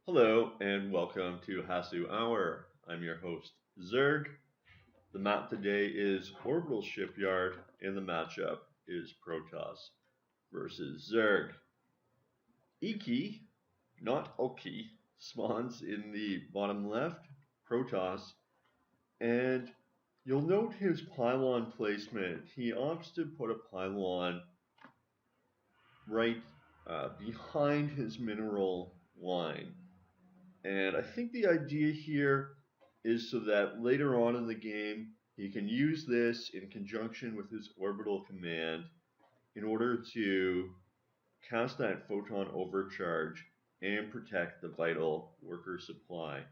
Hello and welcome to Hasu Hour. I'm your host, Zerg. The map today is Orbital Shipyard, and the matchup is Protoss versus Zerg. Iki, not Oki, spawns in the bottom left, Protoss, and you'll note his pylon placement. He opts to put a pylon right behind his mineral line. And I think the idea here is so that later on in the game, he can use this in conjunction with his orbital command in order to cast that photon overcharge and protect the vital worker supply.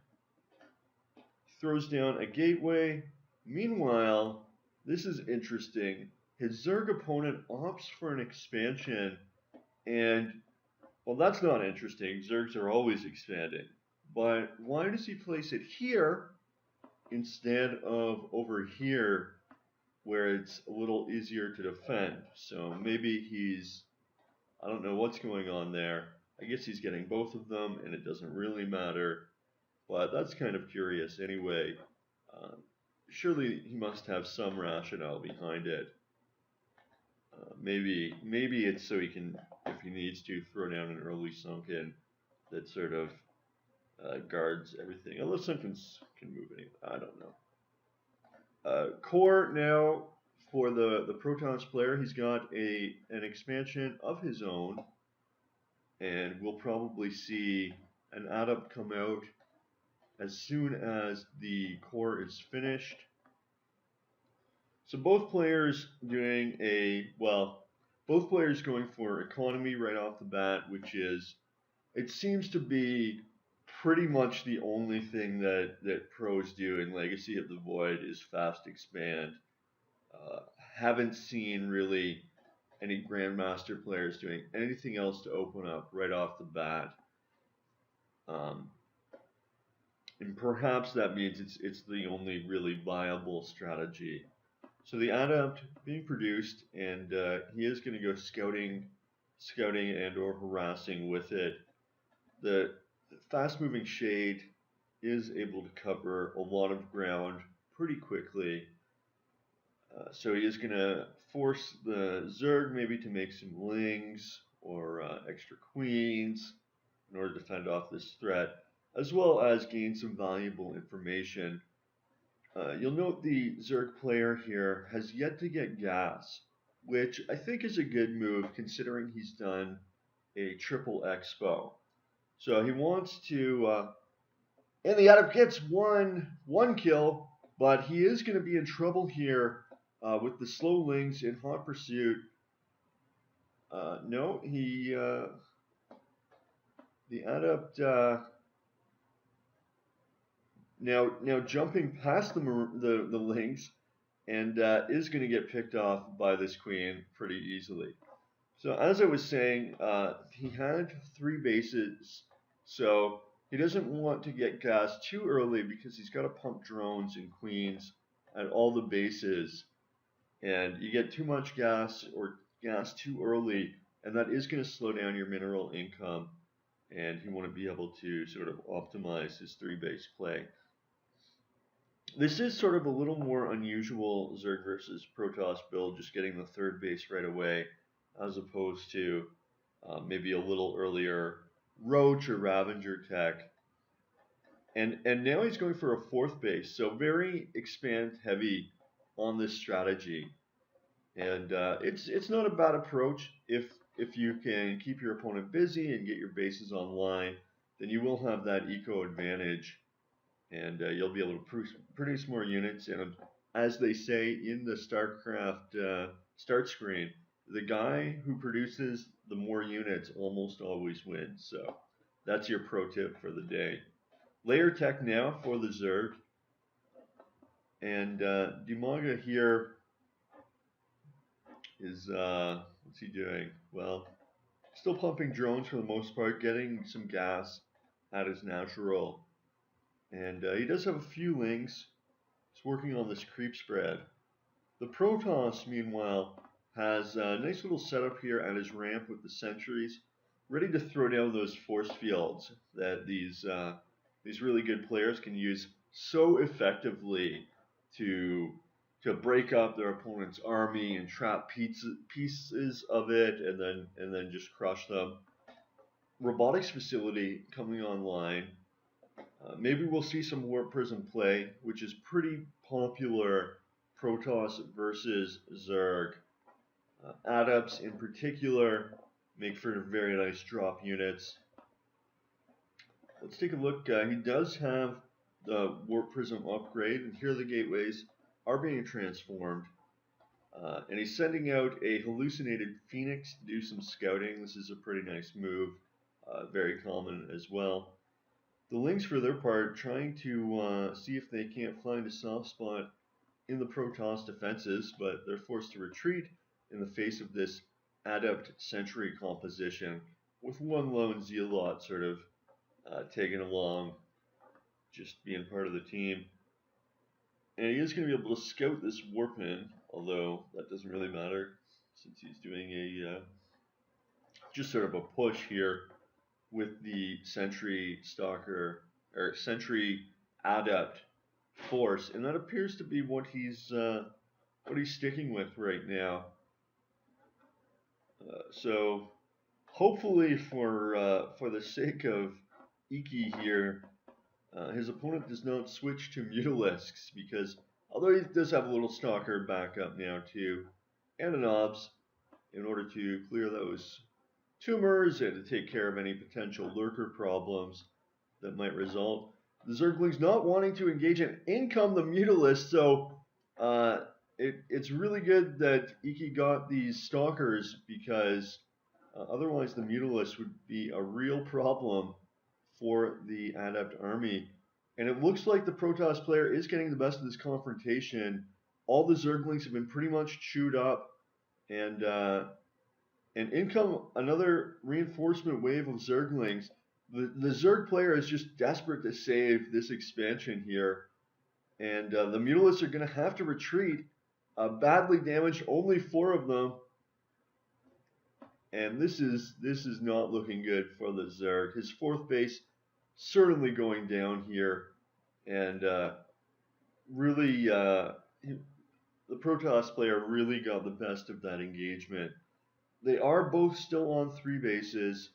He throws down a gateway. Meanwhile, this is interesting. His Zerg opponent opts for an expansion, and well, that's not interesting. Zergs are always expanding. But why does he place it here instead of over here where it's a little easier to defend? So maybe I don't know what's going on there. I guess he's getting both of them and it doesn't really matter. But that's kind of curious anyway. Surely he must have some rationale behind it. Maybe it's so he can, if he needs to, throw down an early sunken that sort of guards everything. Although Sunken's can move anyway. I don't know. Core now for the Protoss player, he's got an expansion of his own, and we'll probably see an add-up come out as soon as the core is finished. So both players both players going for economy right off the bat, which is, it seems to be pretty much the only thing that pros do in Legacy of the Void is fast expand. Haven't seen really any Grandmaster players doing anything else to open up right off the bat. And perhaps that means it's the only really viable strategy. So the adept being produced, and he is going to go scouting and or harassing with it. The fast-moving shade is able to cover a lot of ground pretty quickly. So he is going to force the Zerg maybe to make some lings or extra queens in order to fend off this threat, as well as gain some valuable information. You'll note the Zerg player here has yet to get gas, which I think is a good move considering he's done a triple expo. So he wants to, and the adept gets one kill, but he is going to be in trouble here with the slow lings in hot pursuit. No, the adept now jumping past the lings and is going to get picked off by this queen pretty easily. So as I was saying, he had 3 bases, so he doesn't want to get gas too early because he's got to pump drones and queens at all the bases, and you get too much gas or gas too early, and that is going to slow down your mineral income, and you want to be able to sort of optimize his 3-base play. This is sort of a little more unusual Zerg versus Protoss build, just getting the 3rd base right away, as opposed to maybe a little earlier Roach or Ravager tech. And now he's going for a 4th base, so very expand heavy on this strategy. And it's not a bad approach. If you can keep your opponent busy and get your bases online, then you will have that eco advantage, and you'll be able to produce more units. And as they say in the StarCraft start screen, the guy who produces the more units almost always wins. So that's your pro tip for the day. Layer tech now for the Zerg. And Dimaga here is, what's he doing? Well, still pumping drones for the most part, getting some gas at his natural. And he does have a few lings. He's working on this creep spread. The Protoss, meanwhile, has a nice little setup here at his ramp with the sentries. ready to throw down those force fields that these really good players can use so effectively to break up their opponent's army and trap pieces of it, and then just crush them. Robotics facility coming online. Maybe we'll see some Warp Prism play, which is pretty popular. Protoss versus Zerg. Adepts in particular make for very nice drop units. Let's take a look. He does have the Warp Prism upgrade, and here the gateways are being transformed. And he's sending out a hallucinated Phoenix to do some scouting. This is a pretty nice move, very common as well. The Lings, for their part, trying to see if they can't find a soft spot in the Protoss defenses, but they're forced to retreat in the face of this Adept Sentry composition, with one lone Zealot sort of tagging along, just being part of the team. And he is going to be able to scout this warp in, although that doesn't really matter since he's doing a just sort of a push here with the Sentry Stalker or Sentry Adept force, and that appears to be what he's sticking with right now. So hopefully, for the sake of Iki here, his opponent does not switch to Mutalisks, because although he does have a little Stalker backup now too, and an Obs, in order to clear those tumors and to take care of any potential lurker problems that might result. The Zerglings not wanting to engage, and in come the Mutalisk, so it's really good that Iki got these Stalkers, because otherwise the Mutalisk would be a real problem for the Adept army. And it looks like the Protoss player is getting the best of this confrontation. All the Zerglings have been pretty much chewed up, and in come another reinforcement wave of Zerglings. The Zerg player is just desperate to save this expansion here, and the Mutalisks are going to have to retreat. Badly damaged, only 4 of them, and this is not looking good for the Zerg. His 4th base certainly going down here, and really the Protoss player really got the best of that engagement. They are both still on 3 bases.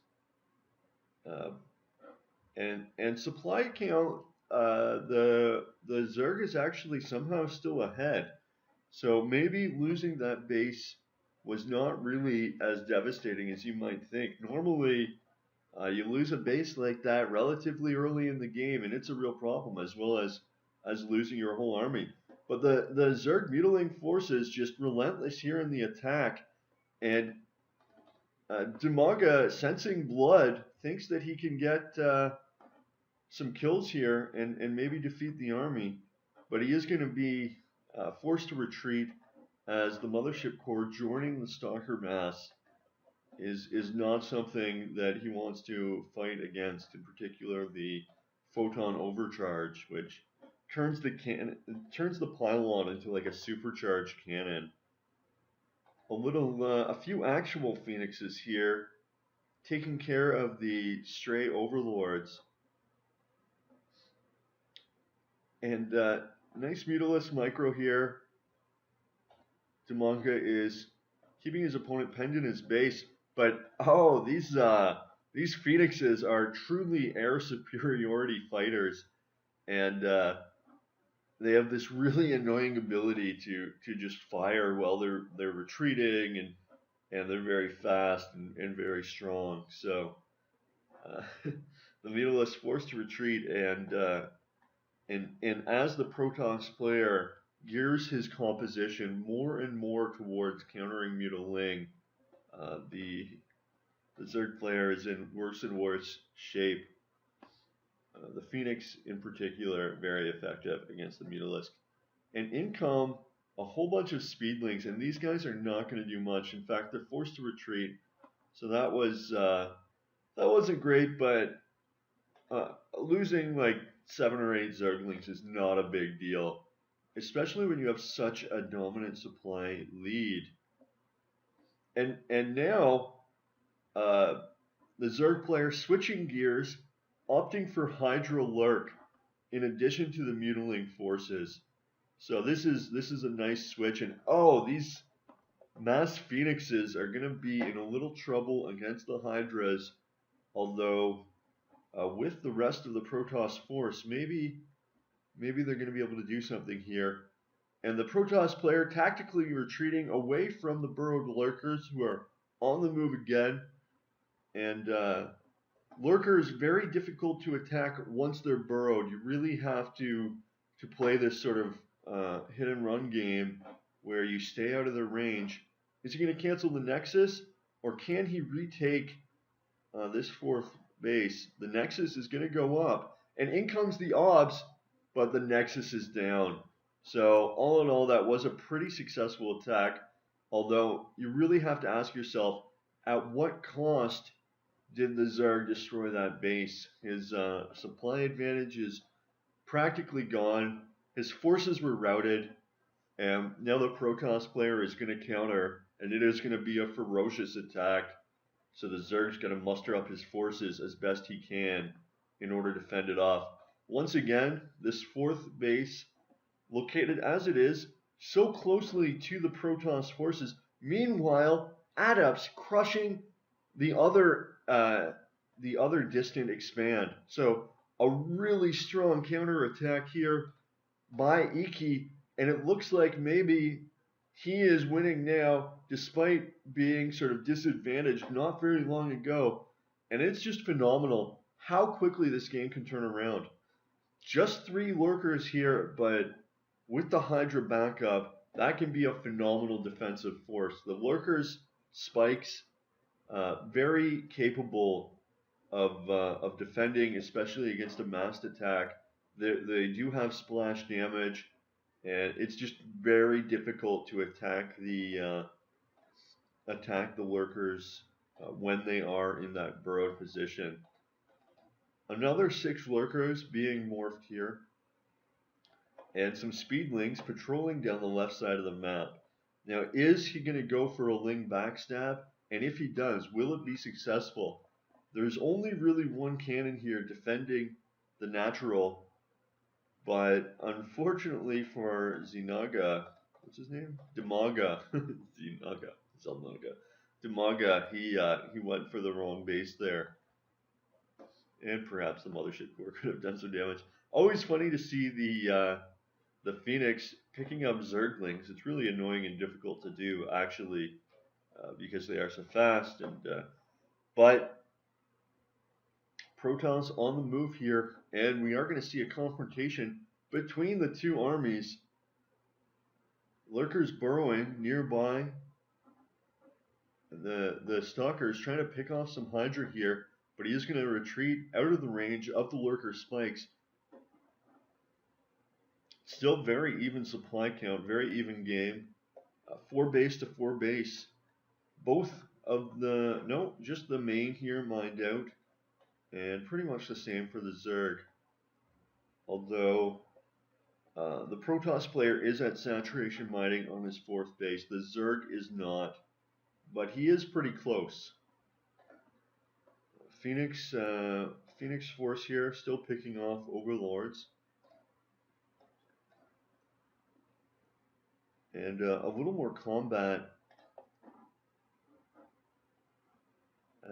And supply count, the Zerg is actually somehow still ahead. So maybe losing that base was not really as devastating as you might think. Normally, you lose a base like that relatively early in the game, and it's a real problem, as well as losing your whole army. But the Zerg mutilating forces just relentless here in the attack, and Dumaga, sensing blood, thinks that he can get some kills here and maybe defeat the army, but he is going to be forced to retreat, as the Mothership Core joining the Stalker mass is not something that he wants to fight against, in particular the Photon Overcharge, which turns the pylon into like a supercharged cannon. A few actual Phoenixes here, taking care of the stray Overlords. And nice Mutalisk micro here. Dumaga is keeping his opponent pinned in his base, but these Phoenixes are truly air superiority fighters, and they have this really annoying ability to just fire while they're retreating, and they're very fast and very strong. So the Mutalisk forced to retreat, and as the Protoss player gears his composition more and more towards countering Mutaling, the Zerg player is in worse and worse shape. The Phoenix, in particular, very effective against the Mutalisk. And in come a whole bunch of Speedlings, and these guys are not going to do much. In fact, they're forced to retreat. So that wasn't great, but losing like 7 or 8 Zerglings is not a big deal, especially when you have such a dominant supply lead. And now the Zerg player switching gears, opting for Hydra Lurk in addition to the mutilating forces. So this is a nice switch, and oh, these mass phoenixes are going to be in a little trouble against the Hydras, although with the rest of the Protoss force, maybe they're going to be able to do something here. And the Protoss player tactically retreating away from the burrowed lurkers who are on the move again. And lurkers very difficult to attack once they're burrowed. You really have to play this sort of hit and run game where you stay out of their range. Is he going to cancel the Nexus, or can he retake this fourth base? The Nexus is going to go up, and in comes the Obs, but the Nexus is down. So all in all, that was a pretty successful attack, although you really have to ask yourself, at what cost did the Zerg destroy that base? His supply advantage is practically gone. His forces were routed, and now the Protoss player is going to counter, and it is going to be a ferocious attack. So the Zerg's going to muster up his forces as best he can in order to fend it off. Once again, this fourth base, located as it is, so closely to the Protoss forces. Meanwhile, Adepts crushing the other distant expand. So a really strong counterattack here by Iki, and it looks like maybe he is winning now, despite being sort of disadvantaged not very long ago. And it's just phenomenal how quickly this game can turn around. Just 3 lurkers here, but with the Hydra backup, that can be a phenomenal defensive force. The lurkers, spikes, very capable of defending, especially against a massed attack. They do have splash damage, and it's just very difficult to attack the lurkers when they are in that burrowed position. Another 6 lurkers being morphed here, and some speedlings patrolling down the left side of the map. Now, is he going to go for a Ling backstab? And if he does, will it be successful? There's only really one cannon here defending the natural, but unfortunately for Zinaga, what's his name? Demaga. Zinaga. Zelnaga. Demaga, he went for the wrong base there. And perhaps the Mothership Core could have done some damage. Always funny to see the Phoenix picking up Zerglings. It's really annoying and difficult to do, actually, because they are so fast. But Protoss on the move here, and we are going to see a confrontation between the 2 armies. Lurkers burrowing nearby. The Stalker is trying to pick off some Hydra here, but he is going to retreat out of the range of the Lurker spikes. Still very even supply count, very even game. 4 base to 4 base. Both of the, no, just the main here mined out. And pretty much the same for the Zerg. Although the Protoss player is at saturation mining on his 4th base. The Zerg is not. But he is pretty close. Phoenix force here, still picking off overlords. And a little more combat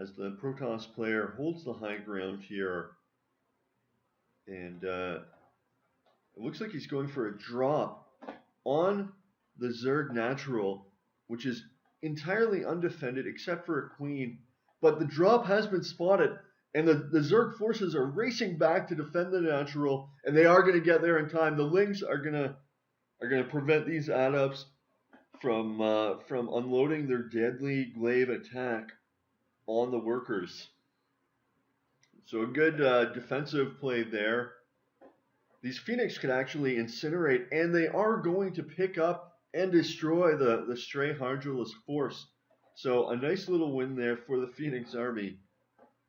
as the Protoss player holds the high ground here. And it looks like he's going for a drop on the Zerg natural, which is entirely undefended except for a queen. But the drop has been spotted, and the Zerg forces are racing back to defend the natural, and they are going to get there in time. The Lings are going to prevent these Adepts from unloading their deadly glaive attack on the workers. So a good defensive play there. These Phoenix can actually incinerate, and they are going to pick up and destroy the stray Hydraless force. So a nice little win there for the Phoenix army.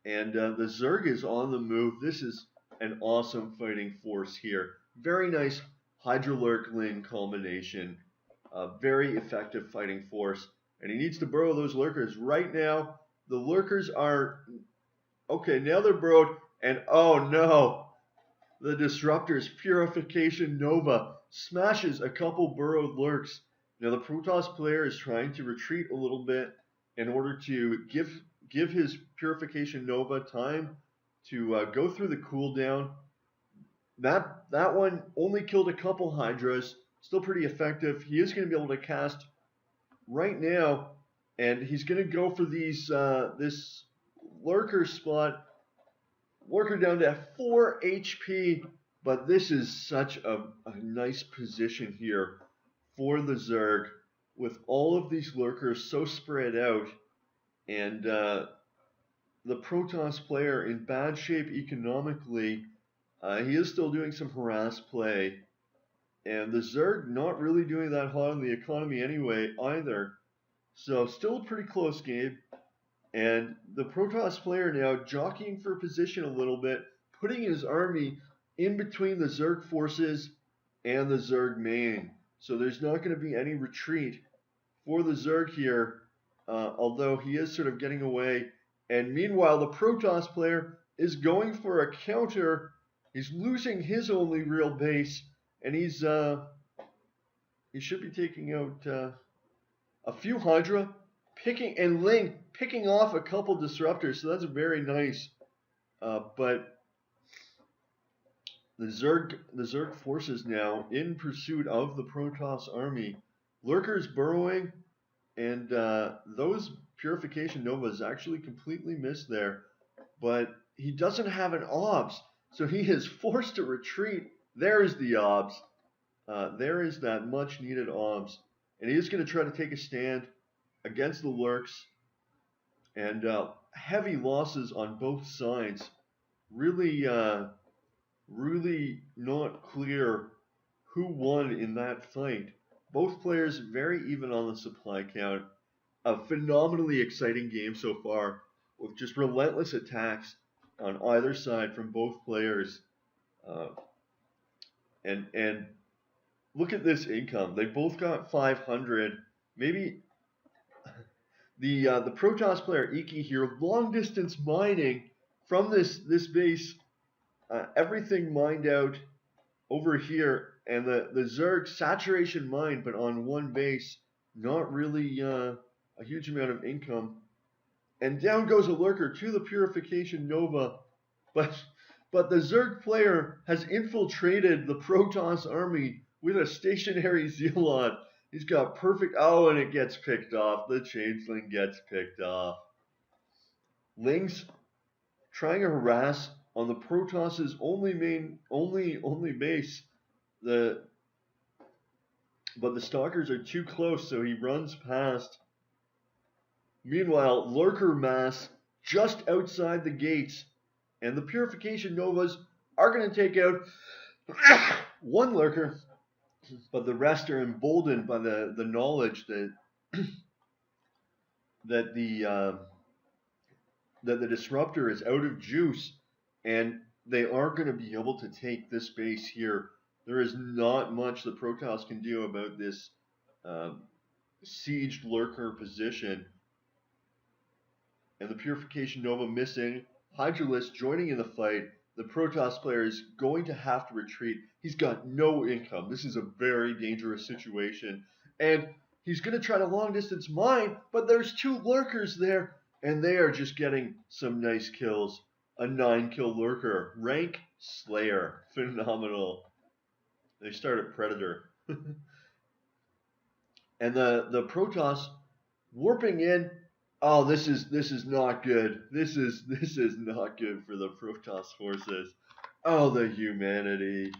And the Zerg is on the move. This is an awesome fighting force here. Very nice Hydra-Lurk-Ling combination. Very effective fighting force. And he needs to burrow those lurkers. Right now, the lurkers are Okay, now they're burrowed, and oh no! The Disruptor's Purification Nova smashes a couple burrowed lurks. Now the Protoss player is trying to retreat a little bit in order to give his Purification Nova time to go through the cooldown. That one only killed a couple Hydras, still pretty effective. He is going to be able to cast right now, and he's going to go for this lurker spot. Lurker down to 4 HP, but this is such a nice position here for the Zerg with all of these lurkers so spread out, and the Protoss player in bad shape economically. He is still doing some harass play, and the Zerg not really doing that hot in the economy anyway either. So still a pretty close game. And the Protoss player now jockeying for position a little bit, putting his army in between the Zerg forces and the Zerg main. So there's not going to be any retreat for the Zerg here, although he is sort of getting away. And meanwhile, the Protoss player is going for a counter. He's losing his only real base, and he should be taking out a few Hydra, and Ling picking off a couple disruptors, so that's very nice. But the Zerg forces now in pursuit of the Protoss army. Lurkers burrowing, and those Purification Novas actually completely missed there. But he doesn't have an OBS, so he is forced to retreat. There's the OBS. There is that much needed OBS. And he is going to try to take a stand against the lurks. And heavy losses on both sides. Really not clear who won in that fight. Both players very even on the supply count. A phenomenally exciting game so far, with just relentless attacks on either side from both players. And look at this income. They both got 500. Maybe the Protoss player Iki here, long distance mining from this base. Everything mined out over here, and the Zerg saturation mine, but on one base, not really a huge amount of income. And down goes a lurker to the Purification Nova, but the Zerg player has infiltrated the Protoss army with a stationary Zealot. He's got perfect, oh, and it gets picked off. The Changeling gets picked off. Ling's trying to harass on the Protoss's only base. But the Stalkers are too close, so he runs past. Meanwhile, Lurker mass just outside the gates, and the Purification Novas are going to take out one Lurker, but the rest are emboldened by the knowledge that that the Disruptor is out of juice, and they are going to be able to take this base here. There is not much the Protoss can do about this sieged Lurker position. And the Purification Nova missing. Hydralisk joining in the fight. The Protoss player is going to have to retreat. He's got no income. This is a very dangerous situation. And he's going to try to long distance mine, but there's two lurkers there, and they are just getting some nice kills. A 9-kill lurker. Rank Slayer. Phenomenal. They start at Predator. And the Protoss warping in. Oh, this is not good. This is not good for the Protoss forces. Oh, the humanity.